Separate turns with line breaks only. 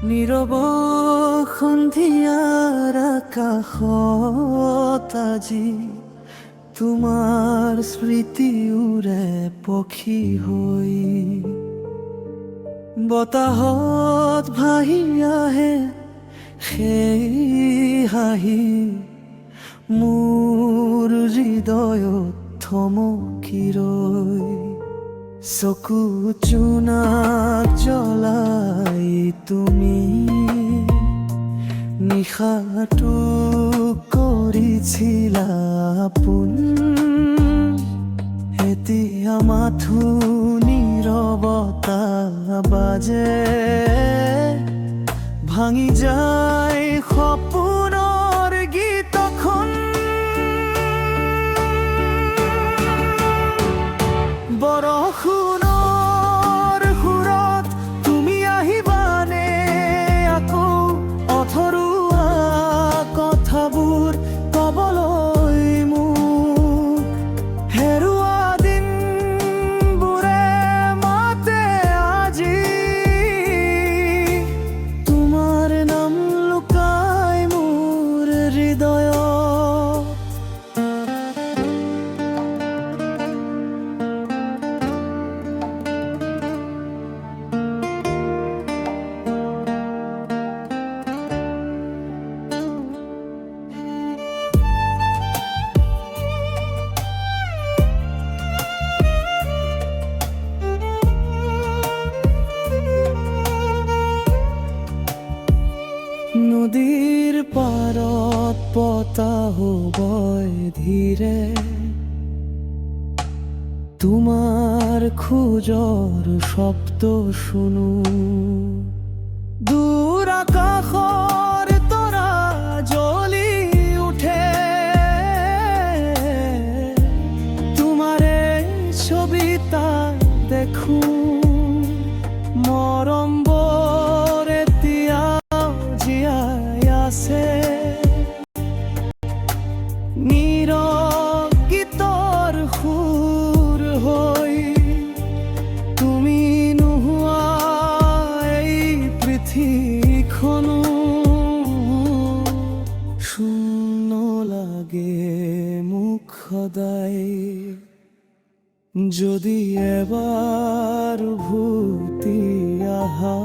নীৰৱ সন্ধিয়াৰ আকাশত আজি তোমাৰ স্মৃতি উৰে পক্ষী হৈ, বতাহত ভাহি আহে সেই হাঁহি, মোৰ হৃদয়ত থমকি ৰয়। চকু জোনাক জ্বলাই তুমি নিশাটো কৰিছিলা আপোন, এতিয়া মাথো নীৰৱতা বাজে, ভাঙি যায় সপোনৰ গীতখন। বৰষুণৰ সুৰত তুমি আহিবানে আকৌ, অথৰুৱা কথাবোৰ কবলৈ মোক, হেৰুৱা দিনবোৰে মাতে আজি, তোমাৰ নাম লুকাই মোৰ হৃদয়ত। নদীৰ পাৰত বতাহ বয় ধীৰে, তোমাৰ খোজৰ শব্দ শুনো, দূৰ আকাশৰ তৰা জ্বলি উঠে, তোমাৰে ছবি তাত দেখো, মৰমবোৰ এতিয়া জীয়াই আছে, নীৰৱ গীতৰ সুৰ হৈ, তুমি নোহোৱা এই পৃথিৱীখনো শূন্য লাগে মোক সদায়, যদি এবাৰ উভতি আহা।